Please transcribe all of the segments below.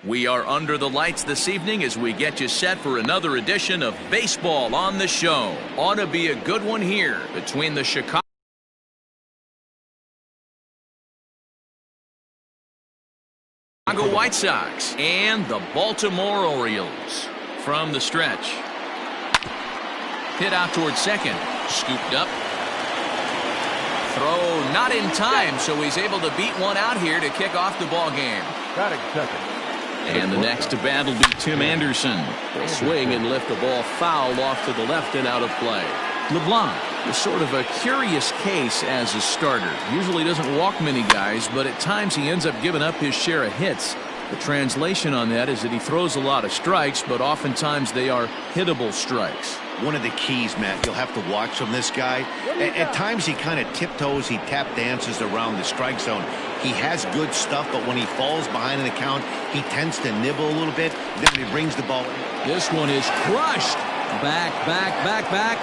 We are under the lights this evening as we get you set for another edition of Baseball on the Show. Ought to be a good one here between the Chicago White Sox and the Baltimore Orioles. From the stretch. Hit out towards second. Scooped up. Throw not in time, so he's able to beat one out here to kick off the ball game. Got it, second. And the next to bat will be Tim Anderson. He'll swing and lift the ball foul off to the left and out of play. LeBlanc is sort of a curious case as a starter. Usually doesn't walk many guys, but at times he ends up giving up his share of hits. The translation on that is that he throws a lot of strikes, but oftentimes they are hittable strikes. One of the keys, Matt, you'll have to watch from this guy. At times he kind of tiptoes, he tap dances around the strike zone. He has good stuff, but when he falls behind in the count, he tends to nibble a little bit. Then when he brings the ball in. This one is crushed. Back,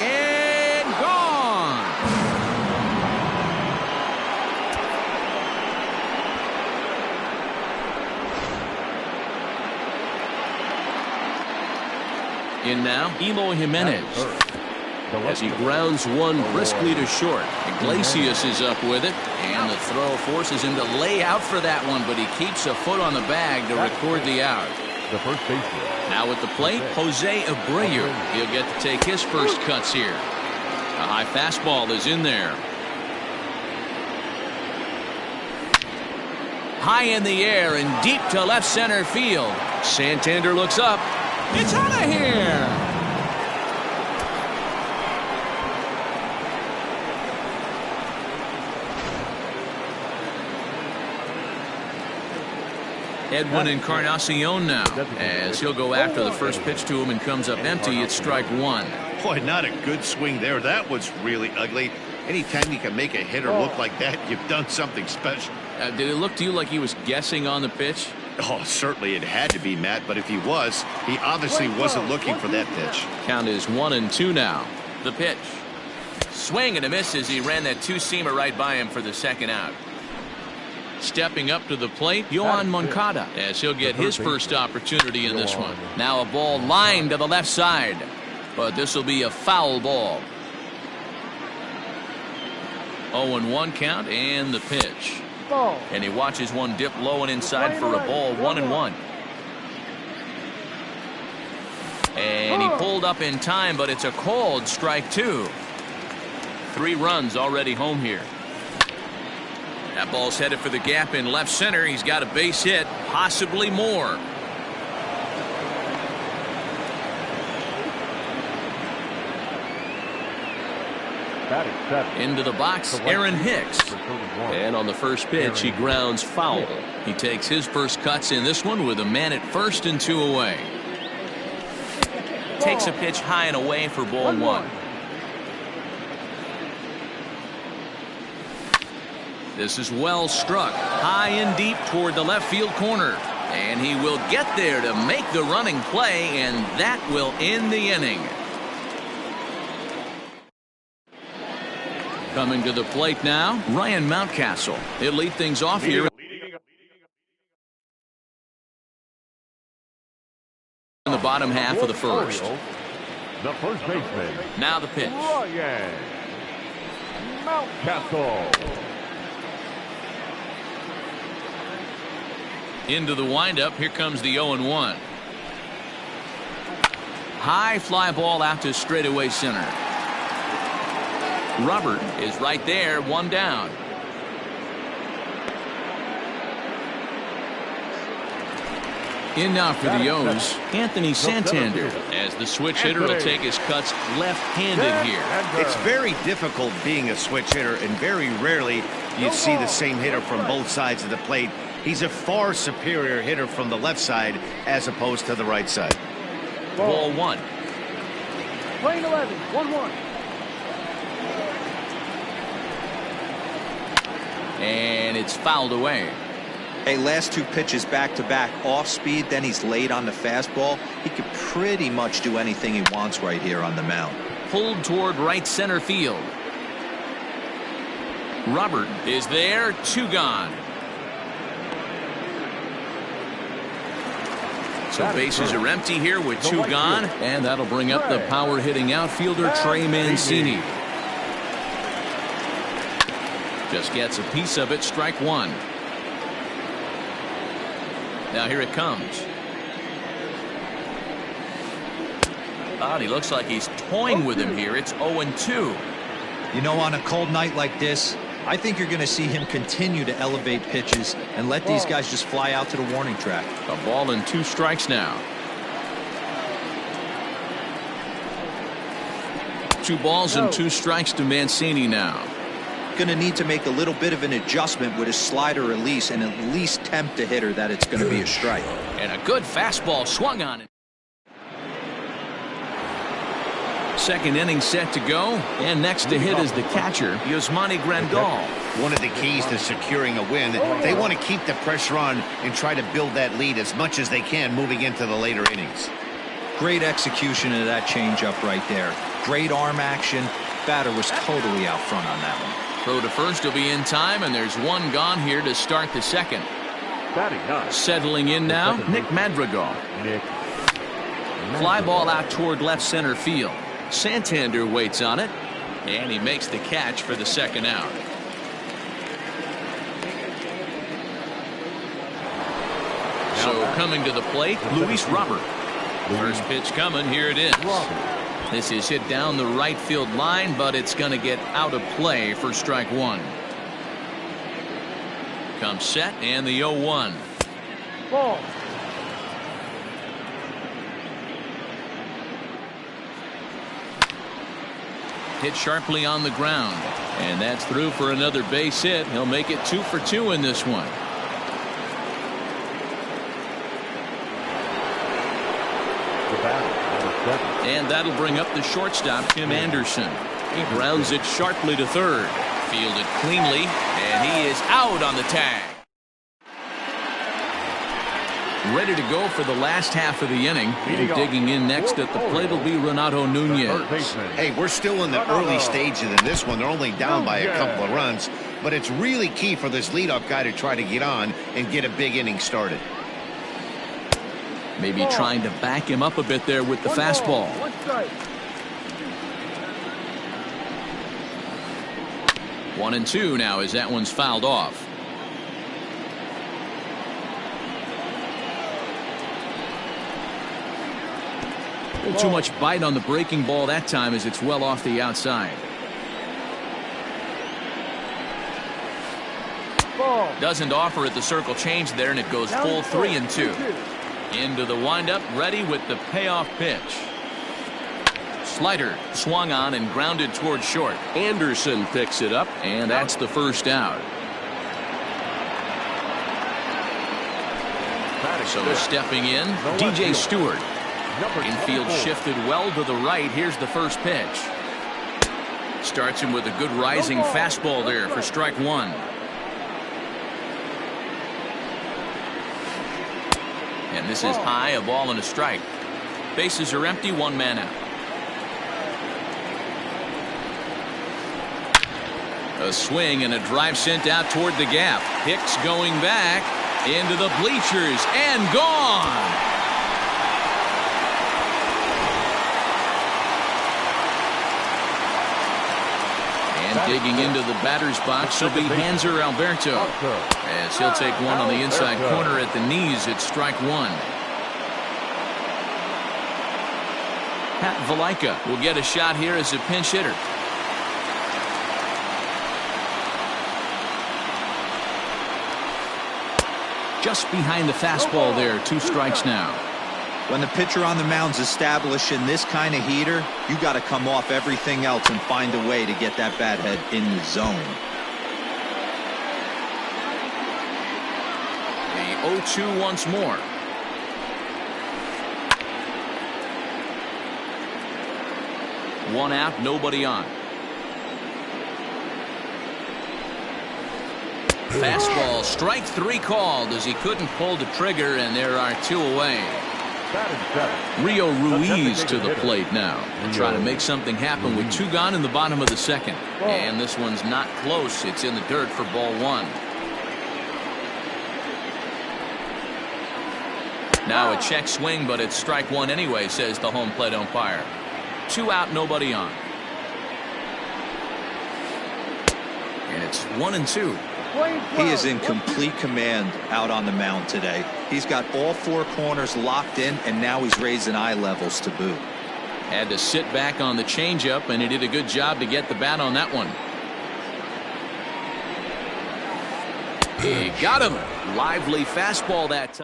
and gone. In now, Eloy Jimenez. As he grounds one briskly to short. Iglesias is up with it, and the throw forces him to lay out for that one, but he keeps a foot on the bag to record the out. The first baseman. Now at the plate, Jose Abreu. He'll get to take his first cuts here. A high fastball is in there. High in the air and deep to left center field. Santander looks up. It's out of here. Edwin Encarnacion now, as he'll go after the first pitch to him and comes up empty. It's strike one. Boy, not a good swing there. That was really ugly. Anytime you can make a hitter look like that, you've done something special. Did it look to you like he was guessing on the pitch? Oh, certainly it had to be, Matt, but if he was, he obviously wasn't looking for that pitch. Count is 1-2 now. The pitch. Swing and a miss as he ran that two-seamer right by him for the second out. Stepping up to the plate, Yohan Moncada, as he'll get his first opportunity in this one. Now a ball lined to the left side, but this will be a foul ball. 0-1 count and the pitch. And he watches one dip low and inside for a ball. 1-1. And he pulled up in time, but it's a called strike two. 3 runs already home here. That ball's headed for the gap in left center. He's got a base hit, possibly more. Into the box, Aaron Hicks. And on the first pitch, he grounds foul. He takes his first cuts in this one with a man at first and 2 away. Takes a pitch high and away for ball 1. This is well struck, high and deep toward the left field corner. And he will get there to make the running play, and that will end the inning. Coming to the plate now, Ryan Mountcastle. He'll lead things off here in the bottom half of the first. The first baseman. Now the pitch. Ryan Mountcastle. Into the windup. Here comes the 0-1. High fly ball out to straightaway center. Robert is right there, 1 down. In now for the O's, Anthony Santander, as the switch hitter will take his cuts left-handed here. It's very difficult being a switch hitter, and very rarely you see the same hitter from both sides of the plate. He's a far superior hitter from the left side as opposed to the right side. Ball 1. Lane 11, 1-1. And it's fouled away. Hey, last 2 pitches back-to-back off speed, then he's late on the fastball. He could pretty much do anything he wants right here on the mound. Pulled toward right center field. Robert is there, 2 gone. So bases are empty here with 2 gone, and that'll bring up the power-hitting outfielder Trey Mancini. Just gets a piece of it, strike 1. Now here it comes. And he looks like he's toying with him here. It's 0-2. You know, on a cold night like this, I think you're going to see him continue to elevate pitches and let these guys just fly out to the warning track. A ball and 2 strikes now. 2 balls and 2 strikes to Mancini now. Going to need to make a little bit of an adjustment with his slider release and at least tempt the hitter that it's going to be a strike. And a good fastball swung on it. Second inning set to go, and next to hit is the catcher, Yasmani Grandal. One of the keys to securing a win, they want to keep the pressure on and try to build that lead as much as they can moving into the later innings. Great execution of that changeup right there. Great arm action. Batter was totally out front on that one. Throw to first will be in time, and there's 1 gone here to start the second. Settling in now, Nick Madrigal. Fly ball out toward left center field. Santander waits on it, and he makes the catch for the second out. So coming to the plate, Luis Robert. First pitch coming, here it is. This is hit down the right field line, but it's going to get out of play for strike 1. Comes set, and the 0-1. Ball. Hit sharply on the ground, and that's through for another base hit. He'll make it 2 for 2 in this one. And that'll bring up the shortstop, Tim Anderson. He grounds it sharply to third. Fielded cleanly, and he is out on the tag. Ready to go for the last half of the inning. And digging in next at the plate will be Renato Nunez. Hey, we're still in the early stages of this one. They're only down by a couple of runs, but it's really key for this leadoff guy to try to get on and get a big inning started. Maybe trying to back him up a bit there with the fastball. 1 strike. 1-2 now as that one's fouled off. A little too much bite on the breaking ball that time as it's well off the outside. Ball. Doesn't offer at the circle change there, and it goes full 3-2. Into the windup, ready with the payoff pitch. Slider swung on and grounded toward short. Anderson picks it up, and that's the first out. So stepping in, DJ Stewart. Infield shifted well to the right. Here's the first pitch. Starts him with a good rising fastball there for strike 1. And this is high, a ball and a strike. Bases are empty, 1 man out. A swing and a drive sent out toward the gap. Hicks going back into the bleachers and gone. And digging into the batter's box will be Hanser Alberto, as he'll take one on the inside corner at the knees at strike 1. Pat Valaika will get a shot here as a pinch hitter. Just behind the fastball there, 2 strikes now. When the pitcher on the mound's establishing this kind of heater, you got to come off everything else and find a way to get that bat head in the zone. The 0-2 once more. One out, nobody on. Fastball, strike 3 called as he couldn't pull the trigger, and there are 2 away. Rio Ruiz to the plate now, trying to make something happen with 2 gone in the bottom of the second. And this one's not close. It's in the dirt for ball 1. Now a check swing, but it's strike one anyway, says the home plate umpire. 2 out, nobody on. And it's 1-2. He is in complete command out on the mound today. He's got all 4 corners locked in, and now he's raising eye levels to boot. Had to sit back on the changeup, and he did a good job to get the bat on that one. He got him. Lively fastball that time.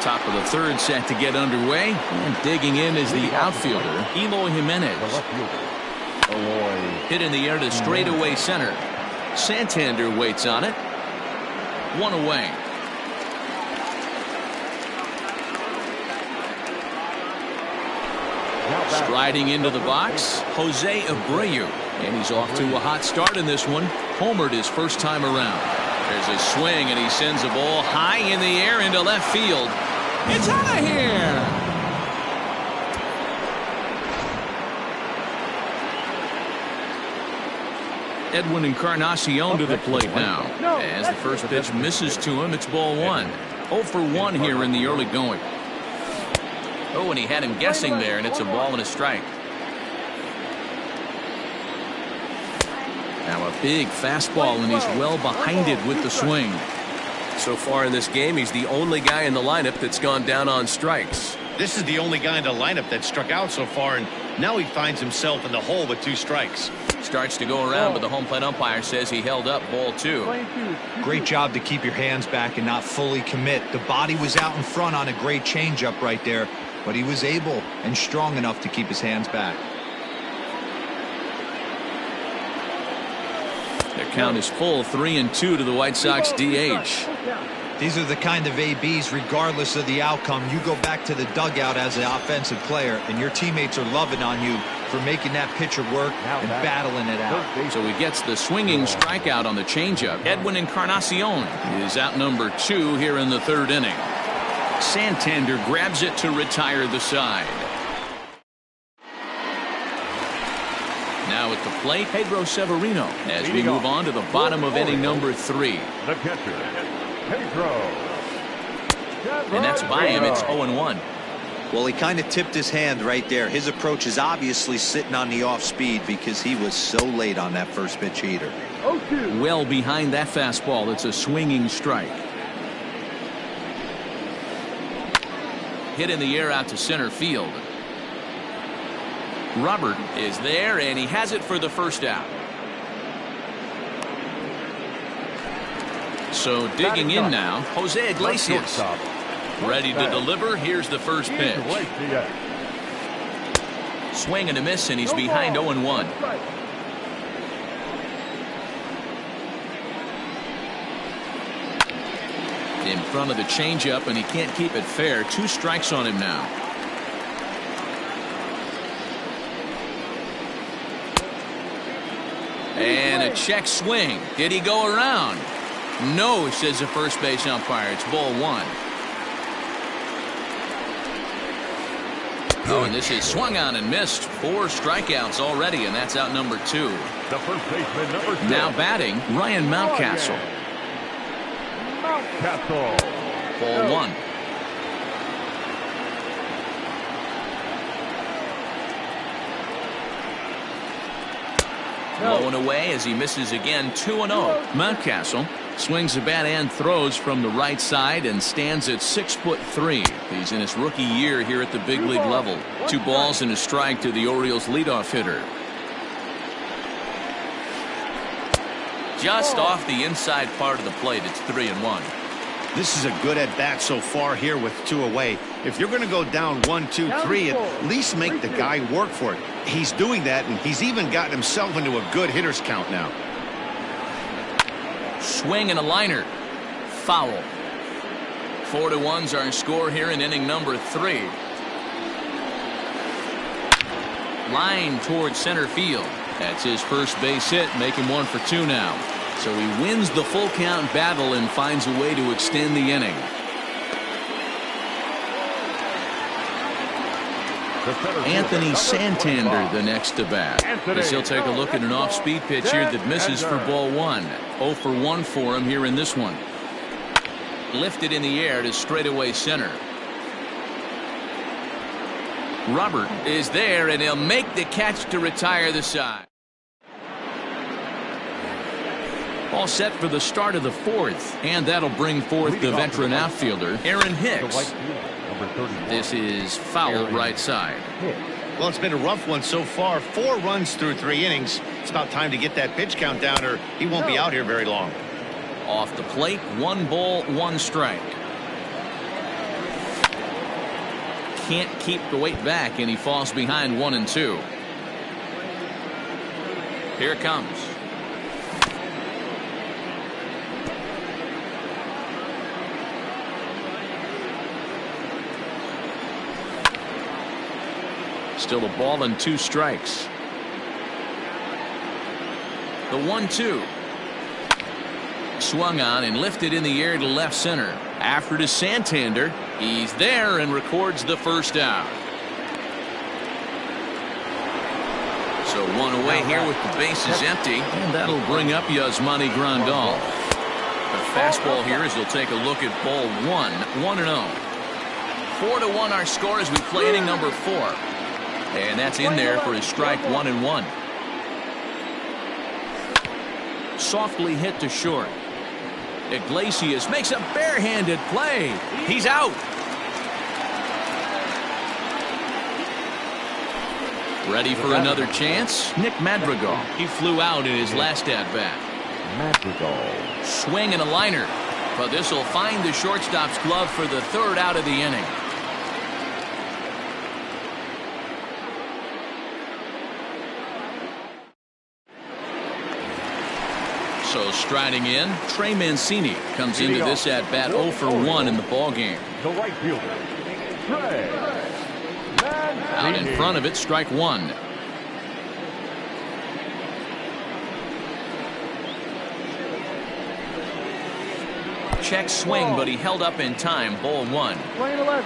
Top of the third set to get underway, and digging in is the outfielder Eloy Jimenez. Hit in the air to straightaway center. Santander waits on it. 1 away. Striding into the box, Jose Abreu, and he's off to a hot start in this one. Homered his first time around. There's a swing, and he sends a ball high in the air into left field. It's out of here. Edwin Encarnacion to the plate now. As the first pitch misses to him, it's ball 1. 0 for 1 here in the early going. Oh, and he had him guessing there, and it's a ball and a strike. Now a big fastball, and he's well behind it with the swing. So far in this game, he's the only guy in the lineup that's gone down on strikes. This is the only guy in the lineup that struck out so far, and now he finds himself in the hole with 2 strikes. Starts to go around, but the home plate umpire says he held up ball 2. Great job to keep your hands back and not fully commit. The body was out in front on a great changeup right there, but he was able and strong enough to keep his hands back. Their count is full, 3-2 to the White Sox DH. These are the kind of ABs, regardless of the outcome, you go back to the dugout as an offensive player, and your teammates are loving on you for making that pitcher work and battling it out. So he gets the swinging strikeout on the changeup. Edwin Encarnacion is out number 2 here in the 3rd inning. Santander grabs it to retire the side. Now at the plate, Pedro Severino as we move on to the bottom of inning number 3. The catcher, Pedro. And that's by him. It's 0-1. Well, he kind of tipped his hand right there. His approach is obviously sitting on the off speed because he was so late on that first pitch heater. Well behind that fastball. It's a swinging strike. Hit in the air out to center field. Robert is there, and he has it for the first out. So digging in now, Jose Iglesias. Ready to deliver. Here's the first pitch. Swing and a miss, and he's behind 0-1. In front of the changeup, and he can't keep it fair. 2 strikes on him now. And a check swing. Did he go around? No, says the first base umpire. It's ball 1. Oh, and this is swung on and missed. 4 strikeouts already, and that's out number 2. The first baseman, number 6. Now batting, Ryan Mountcastle. Ball 1. Blowing away as he misses again. 2-0. Mountcastle swings the bat and throws from the right side and stands at 6'3". He's in his rookie year here at the big league level. 2 balls and a strike to the Orioles leadoff hitter. Just off the inside part of the plate. It's 3-1. This is a good at bat so far here with 2 away. If you're going to go down 1, 2, 3, at least make the guy work for it. He's doing that, and he's even gotten himself into a good hitter's count now. Swing and a liner. Foul. 4-1's our score here in inning number 3. Line towards center field. That's his first base hit, making 1 for 2 now. So he wins the full count battle and finds a way to extend the inning. Anthony Santander, the next to bat. As he'll take a look at an off-speed pitch here that misses for ball one. 0 for 1 for him here in this one. Lifted in the air to straightaway center. Robert is there, and he'll make the catch to retire the side. All set for the start of the fourth, and that'll bring forth the veteran outfielder, Aaron Hicks. This is foul right side. Well, it's been a rough one so far. 4 runs through 3 innings. It's about time to get that pitch count down, or he won't be out here very long. Off the plate, 1 ball, 1 strike. Can't keep the weight back, and he falls behind 1-2. Here it comes. Still a ball and 2 strikes. The 1-2. Swung on and lifted in the air to left center. After to Santander. He's there and records the first out. So 1 away here with the bases empty. And that'll bring up Yasmani Grandal. The fastball here as he'll take a look at ball 1. 1-0. 4-1 our score as we play inning number 4. And that's in there for his strike 1-1. Softly hit to short. Iglesias makes a barehanded play. He's out. Ready for another chance? Nick Madrigal. He flew out in his last at-bat. Madrigal. Swing and a liner. But this will find the shortstop's glove for the 3rd out of the inning. So striding in, Trey Mancini comes into this at bat 0 for 1 in the ball game. The right fielder, Trey Mancini. Out in front of it, strike 1. Check swing, but he held up in time. Ball 1.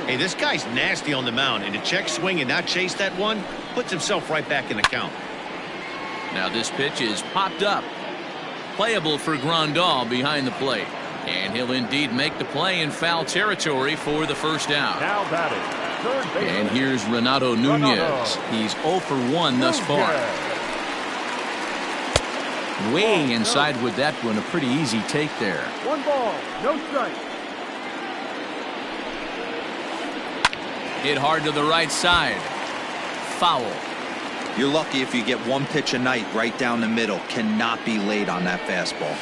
Hey, this guy's nasty on the mound, and to check swing and not chase that one puts himself right back in the count. Now this pitch is popped up. Playable for Grandal behind the plate. And he'll indeed make the play in foul territory for the first out. Now batting, third baseman. And here's Renato Nunez. He's 0 for 1 thus far. Way inside with that one. A pretty easy take there. 1 ball, no strike. Hit hard to the right side. Foul. You're lucky if you get 1 pitch a night right down the middle. Cannot be late on that fastball.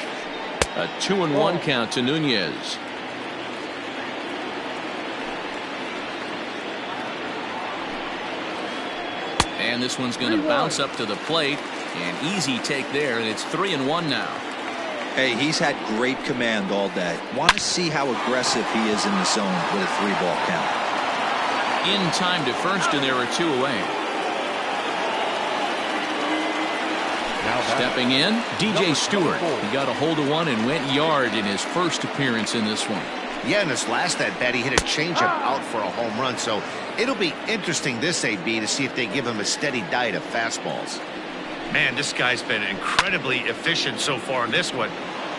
A 2-1 count to Nunez. And this one's going to bounce up to the plate. An easy take there, and it's 3-1 now. Hey, he's had great command all day. Want to see how aggressive he is in the zone with a 3-ball count. In time to first, and there are 2 away. Stepping in, DJ Stewart. He got a hold of one and went yard in his first appearance in this one. Yeah, in his last at bat, he hit a changeup out for a home run. So it'll be interesting this AB to see if they give him a steady diet of fastballs. Man, this guy's been incredibly efficient so far in this one,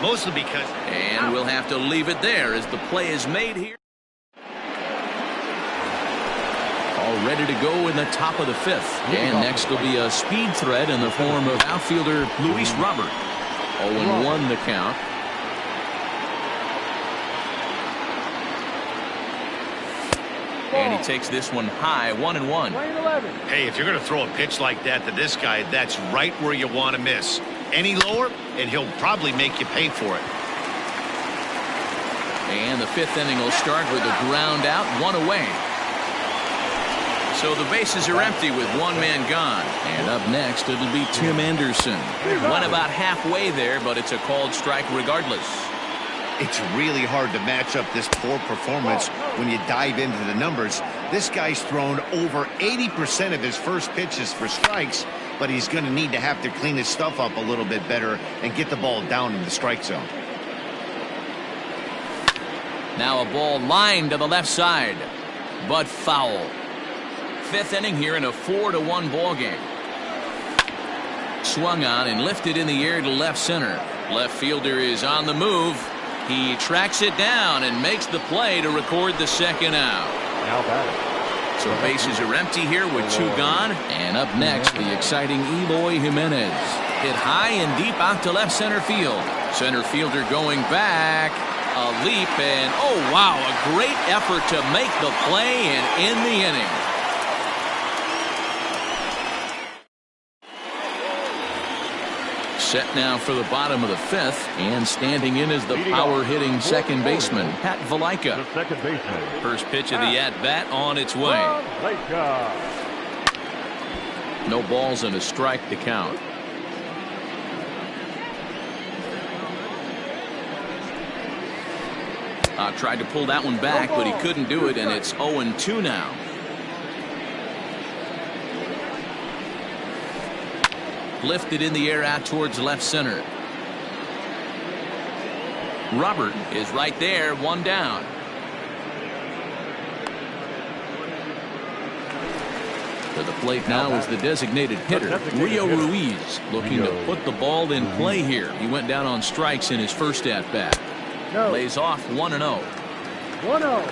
mostly because. And we'll have to leave it there as the play is made here. All ready to go in the top of the 5th. And next will be a speed threat in the form of outfielder Luis Robert. 0-1 the count. And he takes this one high, 1-1. Hey, if you're going to throw a pitch like that to this guy, that's right where you want to miss. Any lower, and he'll probably make you pay for it. And the 5th inning will start with a ground out, 1 away. So the bases are empty with 1 man gone. And up next, it'll be Tim Anderson. Went about halfway there, but it's a called strike regardless. It's really hard to match up this poor performance when you dive into the numbers. This guy's thrown over 80% of his first pitches for strikes, but he's going to need to have to clean his stuff up a little bit better and get the ball down in the strike zone. Now a ball lined to the left side, but foul. fifth inning here in a 4-1 ball game. Swung on and lifted in the air to left center. Left fielder is on the move. He tracks it down and makes the play to record the second out. Now batting. So bases are empty here with 2 gone. And up next, the exciting Eloy Jimenez. Hit high and deep out to left center field. Center fielder going back. A leap and oh wow, a great effort to make the play and end the inning. Set now for the bottom of the 5th, and standing in is the power-hitting second baseman, Pat Valaika. The second baseman. First pitch of the at-bat on its way. No balls and a strike to count. Tried to pull that one back, but he couldn't do it, and it's 0-2 now. Lifted in the air out towards left center. Robert is right there, 1 down. To the plate now is the designated hitter, Rio Ruiz, looking to put the ball in play here. He went down on strikes in his first at-bat. Lays off 1-0. 1-0.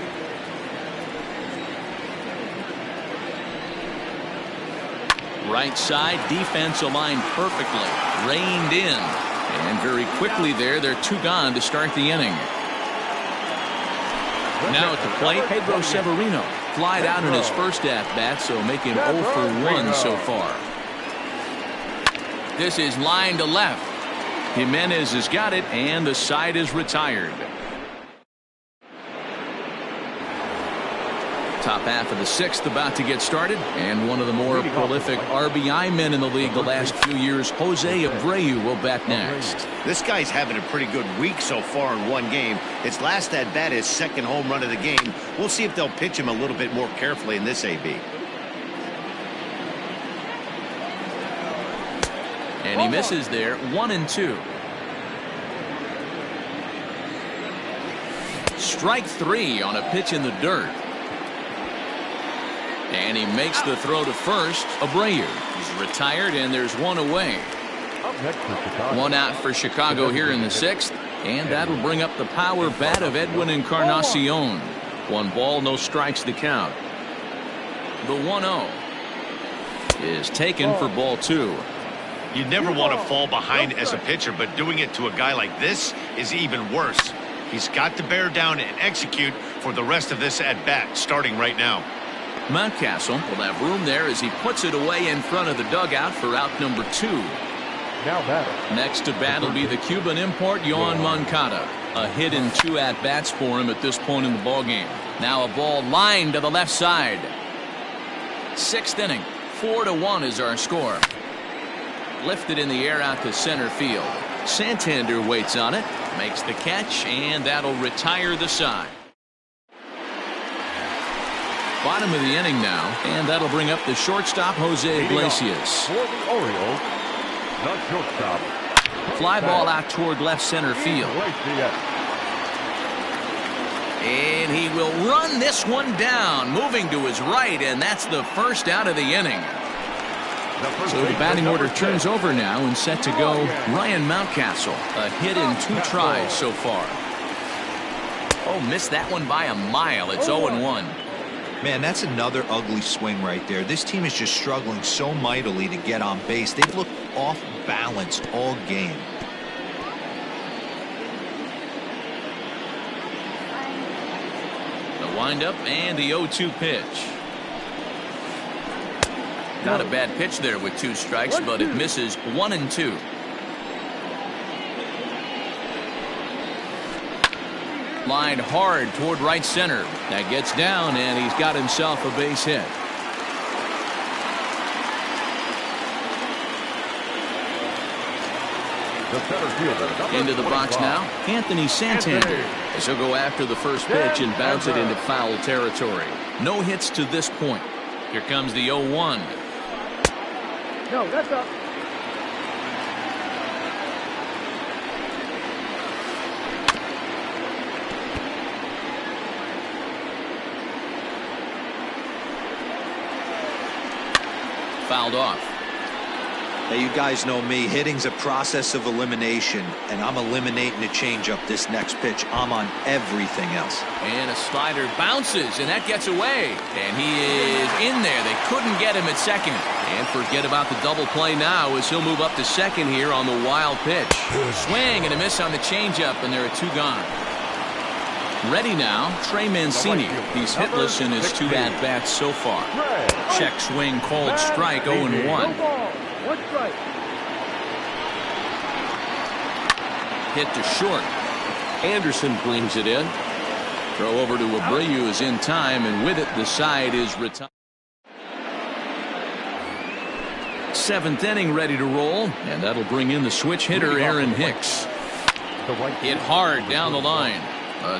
Right side defense aligned perfectly. Reined in. And very quickly they're 2 gone to start the inning. Now at the plate, Pedro Severino. Flied out in his first at-bat, so make him 0 for 1 so far. This is line to left. Jimenez has got it, and the side is retired. Top half of the 6th about to get started, and one of the more prolific RBI men in the league the last few years, Jose Abreu, will bat next. This guy's having a pretty good week so far in 1 game. His last at bat is 2nd home run of the game. We'll see if they'll pitch him a little bit more carefully in this AB. And he misses there, 1-2. Strike 3 on a pitch in the dirt. And he makes the throw to first. Abreu is retired, and there's 1 away. 1 out for Chicago here in the 6th, and that'll bring up the power bat of Edwin Encarnacion. 1 ball, no strikes to count. The 1-0 is taken for ball 2. You never want to fall behind as a pitcher, but doing it to a guy like this is even worse. He's got to bear down and execute for the rest of this at bat, starting right now. Mountcastle will have room there as he puts it away in front of the dugout for out number 2. Now batter. Next to bat will be the Cuban import, Yoan Moncada. A hit in 2 at-bats for him at this point in the ballgame. Now a ball lined to the left side. 6th inning, 4-1 is our score. Lifted in the air out to center field. Santander waits on it, makes the catch, and that'll retire the side. Bottom of the inning now, and that'll bring up the shortstop, Jose Iglesias. For the Orioles, the shortstop. Fly ball out toward left center field. And he will run this one down, moving to his right, and that's the first out of the inning. So the batting order turns over now, and set to go Ryan Mountcastle. A hit in 2 tries so far. Oh, missed that one by a mile. It's 0-1. Man, that's another ugly swing right there. This team is just struggling so mightily to get on base. They've looked off balance all game. The windup and the 0-2 pitch. Not a bad pitch there with 2 strikes, but it misses 1-2. Lined hard toward right center. That gets down, and he's got himself a base hit. The center fielder, Into the box now, Anthony Santander. As he'll go after the first pitch and bounce it into foul territory. No hits to this point. Here comes the 0-1. No, that's up. fouled off. Hey, you guys know me. Hitting's a process of elimination, and I'm eliminating the changeup this next pitch. I'm on everything else. And a slider bounces, and that gets away. And he is in there. They couldn't get him at second. And forget about the double play now as he'll move up to second here on the wild pitch. Swing and a miss on the changeup, and there are two gone. Ready now, Trey Mancini. He's hitless in his 2 at-bats so far. Check swing called strike, 0-1. One strike. Hit to short. Anderson brings it in. Throw over to Abreu is in time, and with it, the side is retired. 7th inning ready to roll, and that'll bring in the switch hitter, Aaron Hicks. Hit hard down the line.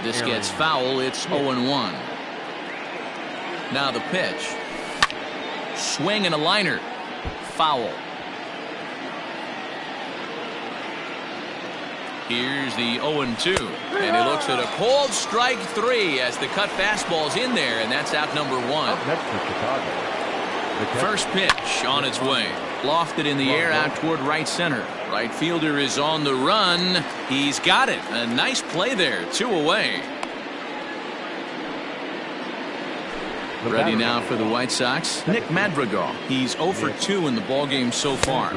This gets foul. It's 0-1. Now the pitch. Swing and a liner. Foul. Here's the 0-2, and he looks at a cold strike 3 as the cut fastball's in there, and that's out number 1. Up next for Chicago. First pitch on its way. Lofted in the air out toward right center. Right fielder is on the run. He's got it. A nice play there. 2 away. Ready now for the White Sox, Nick Madrigal. He's 0 for 2 in the ballgame so far.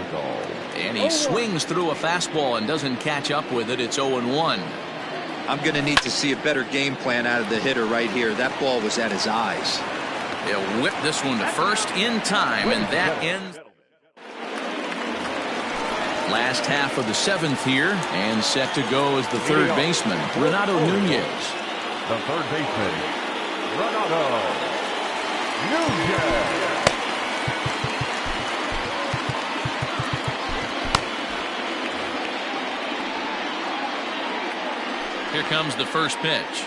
And he swings through a fastball and doesn't catch up with it. It's 0-1. I'm going to need to see a better game plan out of the hitter right here. That ball was at his eyes. He'll whip this one to first in time, and that ends. Last half of the 7th here, and set to go is the third baseman, Renato Nunez. The third baseman, Renato Nunez. Here comes the first pitch.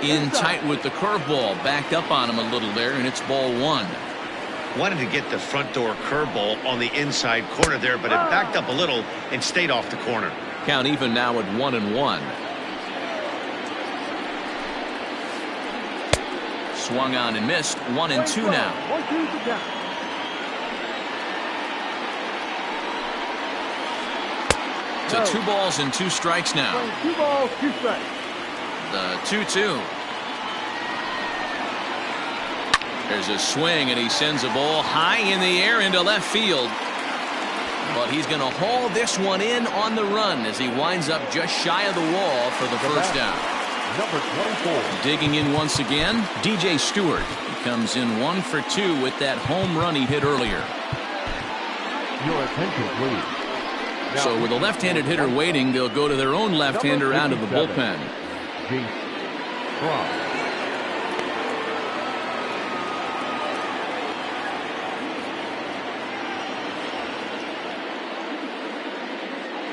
In tight with the curveball, backed up on him a little there, and it's ball 1. Wanted to get the front door curveball on the inside corner there, but it backed up a little and stayed off the corner. Count even now at 1-1. Swung on and missed. 1-2 now. 1-2 to count. To 2 balls and 2 strikes now. 2 balls, 2 strikes. The 2-2. There's a swing, and he sends a ball high in the air into left field. But he's going to haul this one in on the run as he winds up just shy of the wall for the first down. Number 24. Digging in once again, DJ Stewart. He comes in 1 for 2 with that home run he hit earlier. Your attention, please. Now, So with a left-handed hitter waiting, they'll go to their own left-hander out of the bullpen. Jace Fromm.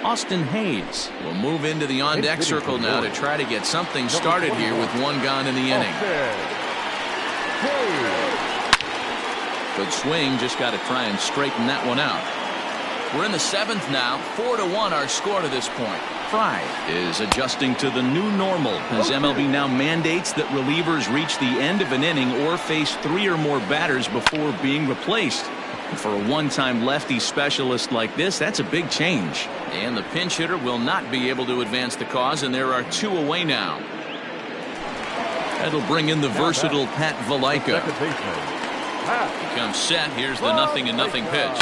Austin Hayes will move into the on-deck circle now to try to get something started here with 1 gone in the inning. Good swing, just got to try and straighten that one out. We're in the 7th now, 4-1 our score to this point. Fry is adjusting to the new normal as MLB now mandates that relievers reach the end of an inning or face 3 or more batters before being replaced. For a one-time lefty specialist like this, that's a big change. And the pinch hitter will not be able to advance the cause, and there are 2 away now. That'll bring in the versatile Pat Valaika. He comes set. Here's the 0-0 pitch.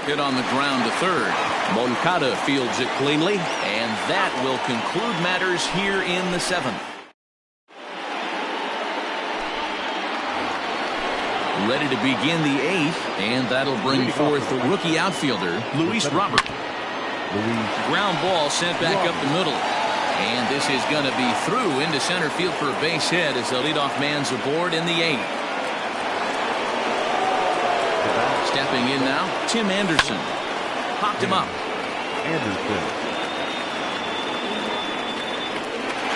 Hit on the ground to third. Moncada fields it cleanly, and that will conclude matters here in the 7th. Ready to begin the 8th, and that'll bring forth the rookie outfielder, Luis Robert. Ground ball sent back up the middle. And this is going to be through into center field for a base hit as the leadoff man's aboard in the 8th. Stepping in now, Tim Anderson. Popped him up. Anderson.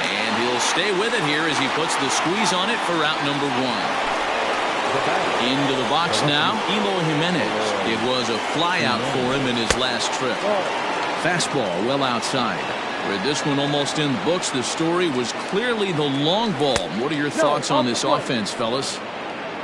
And he'll stay with it here as he puts the squeeze on it for route number 1. Into the box now, Eloy Jimenez. It was a flyout for him in his last trip. Fastball well outside. With this one almost in the books, the story was clearly the long ball. What are your thoughts on this offense, fellas?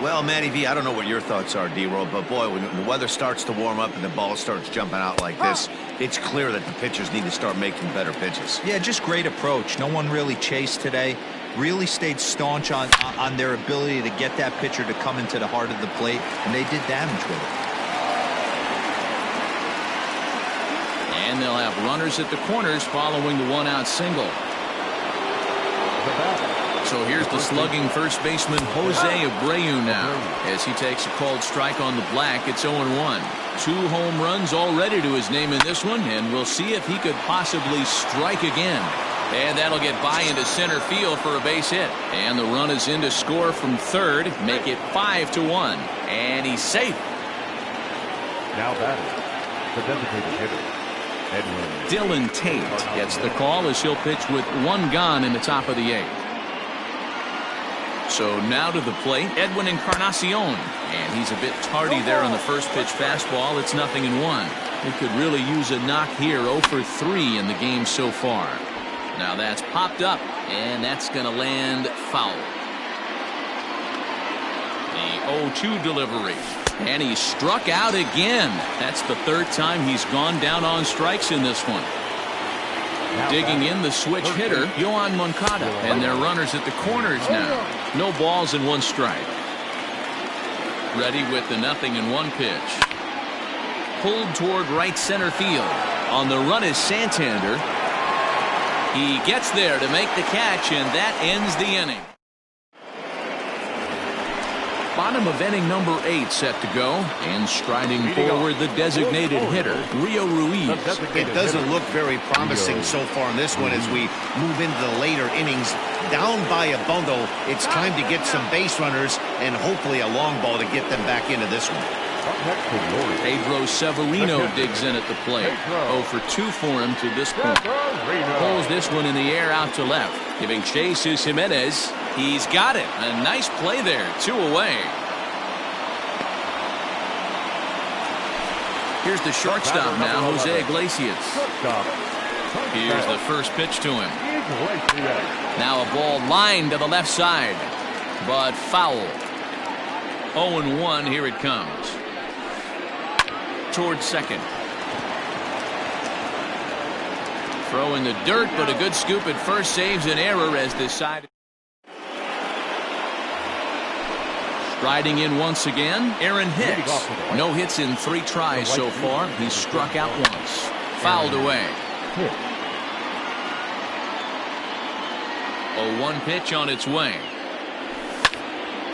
Well, Matty V, I don't know what your thoughts are, D-Roll, but boy, when the weather starts to warm up and the ball starts jumping out like this, it's clear that the pitchers need to start making better pitches. Yeah, just great approach. No one really chased today. Really stayed staunch on their ability to get that pitcher to come into the heart of the plate, and they did damage with it. And they'll have runners at the corners following the one-out single. So here's the slugging first baseman Jose Abreu now as he takes a called strike on the black. It's 0-1. 2 home runs already to his name in this one, and we'll see if he could possibly strike again. And that'll get by into center field for a base hit. And the run is in to score from third, make it 5-1. And he's safe. Now batting, the designated hitter, Edwin. Dylan Tate gets the call as he'll pitch with 1 gone in the top of the 8th. So now to the plate, Edwin Encarnacion. And he's a bit tardy there on the first pitch fastball. It's 0-1. He could really use a knock here. 0 for 3 in the game so far. Now that's popped up, and that's going to land foul. The 0-2 delivery. And he's struck out again. That's the 3rd time he's gone down on strikes in this one. Digging in the switch hitter, Yohan Moncada. And they're runners at the corners now. No balls and 1 strike. Ready with the 0-1 pitch. Pulled toward right center field. On the run is Santander. He gets there to make the catch, and that ends the inning. Bottom of inning number 8 set to go, and striding forward the designated hitter, Rio Ruiz. It doesn't look very promising so far in this one as we move into the later innings. Down by a bundle, it's time to get some base runners and hopefully a long ball to get them back into this one. Pedro Severino digs in at the plate. 0 for 2 for him to this point. Pulls this one in the air out to left. Giving chase is Jimenez. He's got it. A nice play there. 2 away. Here's the shortstop now, Jose Iglesias. Here's the first pitch to him. Now a ball lined to the left side, but foul. 0-1. Here it comes. Towards second. Throw in the dirt, but a good scoop at first saves an error as this side. Striding in once again, Aaron Hicks. No hits in 3 tries so far. He's struck out once. Fouled away. 0-1 pitch on its way.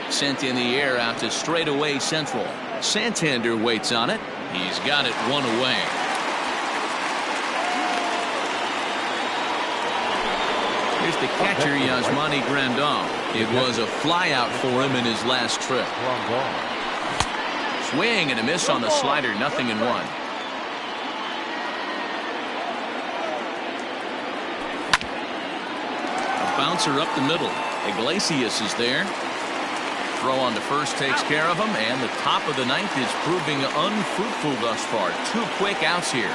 Sent in the air out to straightaway central. Santander waits on it. He's got it 1 away. Here's the catcher, Yasmani Grandal. It was a flyout for him in his last trip. Swing and a miss on the slider, 0-1. A bouncer up the middle. Iglesias is there. Throw on to first takes care of him, and the top of the 9th is proving unfruitful thus far. 2 quick outs here.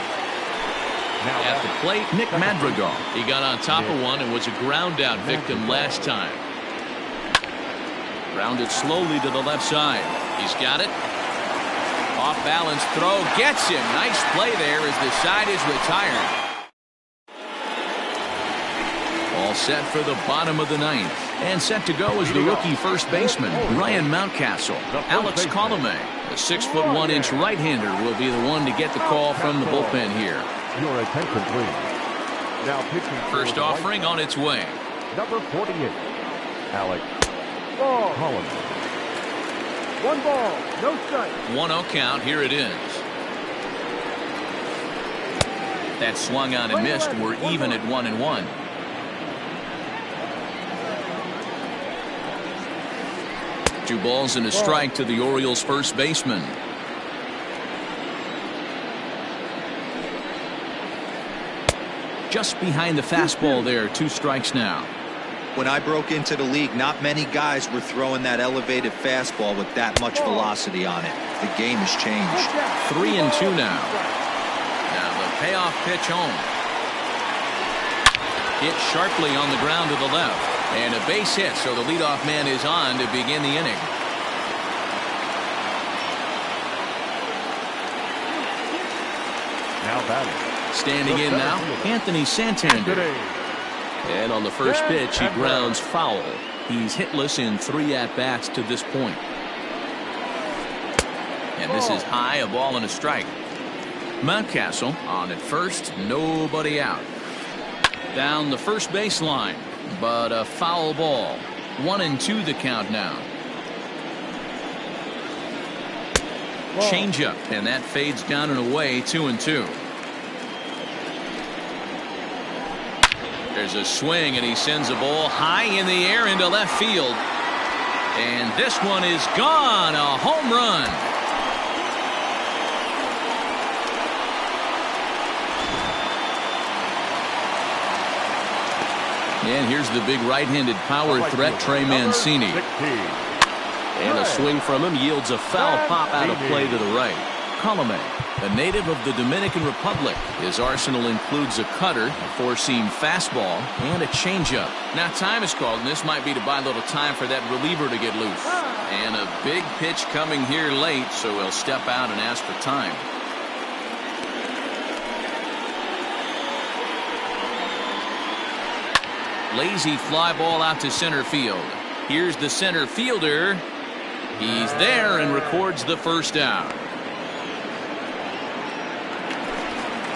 At the plate, Nick Madrigal. He got on top of one and was a ground out victim last time. Grounded slowly to the left side. He's got it. Off balance throw gets him. Nice play there as the side is retired. All set for the bottom of the 9th. And set to go is the rookie first baseman, Ryan Mountcastle. Alex Colomé, a 6'1" right-hander, will be the one to get the call from the bullpen here. Your attention, please. Now pitching. First offering on its way. Number 48, Alex Collins. 1 ball, no strike. 1-0 count. Here it is. That swung on and missed. We're even at 1-1. Two balls and a strike to the Orioles first baseman. Just behind the fastball there. 2 strikes now. When I broke into the league, not many guys were throwing that elevated fastball with that much velocity on it. The game has changed. 3-2 now. Now the payoff pitch home. Hit sharply on the ground to the left. And a base hit, so the leadoff man is on to begin the inning. Now batting. Standing in now, Anthony Santander. And on the first pitch, he grounds foul. He's hitless in 3 at-bats to this point. And this is high, a ball and a strike. Mountcastle on at first, nobody out. Down the first baseline, but a foul ball. 1-2 the count now. Changeup, and that fades down and away. 2-2. There's a swing, and he sends a ball high in the air into left field. And this one is gone. A home run. And here's the big right-handed power threat, Trey Mancini. And a swing from him yields a foul pop out of play to the right. Colome, a native of the Dominican Republic. His arsenal includes a cutter, a four-seam fastball, and a changeup. Now time is called, and this might be to buy a little time for that reliever to get loose. And a big pitch coming here late, so he'll step out and ask for time. Lazy fly ball out to center field. Here's the center fielder. He's there and records the first out.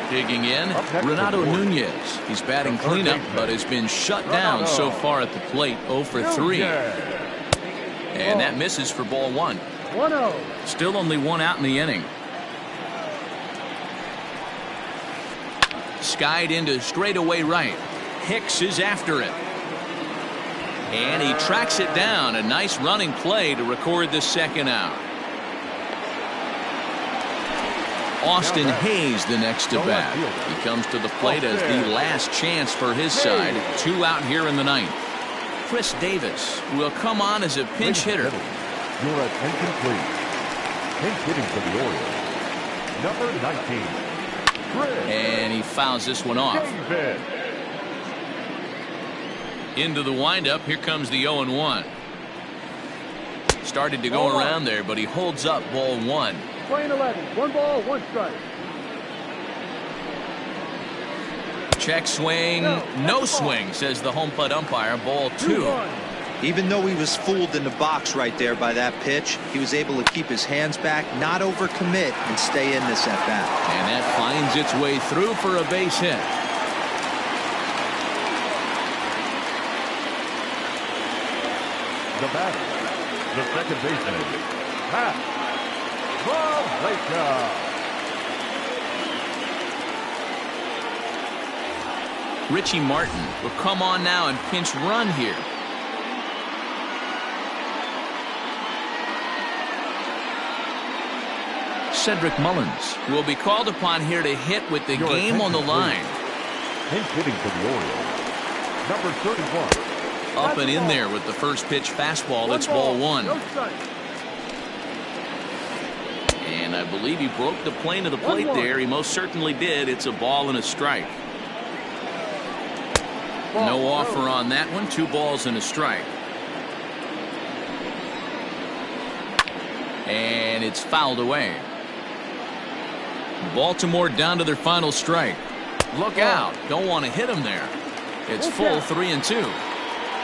Digging in, Renato Nunez. He's batting cleanup, but has been shut down so far at the plate. 0 for 3. And that misses for ball 1. Still only 1 out in the inning. Skied into straightaway right. Hicks is after it. And he tracks it down. A nice running play to record the second out. Austin Hayes the next to bat. He comes to the plate as the last chance for his side. 2 out here in the 9th. Chris Davis will come on as a pinch hitter. Your attention, please. Pinch hitting for the Orioles. Number 19. And he fouls this one off. Into the windup. Here comes the 0-1. Started to go around there, but he holds up ball 1. Playing 11. 1 ball, 1 strike. Check swing. No swing, says the home plate umpire. Ball 2. Even though he was fooled in the box right there by that pitch, he was able to keep his hands back, not overcommit, and stay in this at bat. And that finds its way through for a base hit. The batter, the second baseman, Pat Valaika. Richie Martin will come on now and pinch run here. Cedric Mullins will be called upon here to hit with the game on the line. Pinch hitting for the Orioles. Number 31. Up and in there with the first pitch fastball. That's ball 1. And I believe he broke the plane of the plate there. He most certainly did. It's a ball and a strike. No offer on that one. 2 balls and a strike. And it's fouled away. Baltimore down to their final strike. Look out. Don't want to hit him there. It's full 3-2.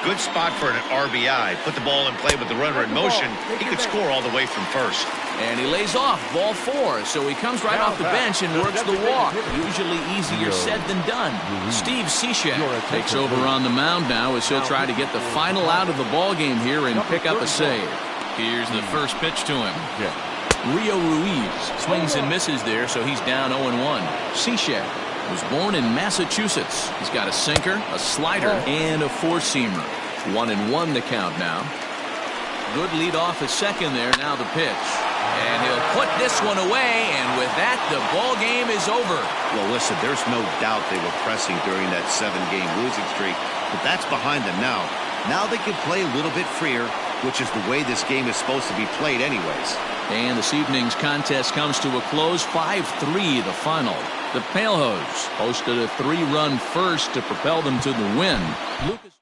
Good spot for an RBI. Put the ball in play with the runner in motion. He could score all the way from first. And he lays off ball 4. So he comes right off the bench and works the walk. Usually easier said than done. Steve Cishek takes over on the mound now as he'll try to get the final out of the ball game here and pick up a save. Here's the first pitch to him. Rio Ruiz swings and misses there, so he's down 0-1. Cishek was born in Massachusetts. He's got a sinker, a slider, and a four-seamer. 1-1 the count now. Good lead off at second there. Now the pitch. And he'll put this one away, and with that, the ball game is over. Well, listen, there's no doubt they were pressing during that 7-game losing streak, but that's behind them now. Now they can play a little bit freer, which is the way this game is supposed to be played anyways. And this evening's contest comes to a close. 5-3 the final. The Palehose hosted a 3-run first to propel them to the win. Lucas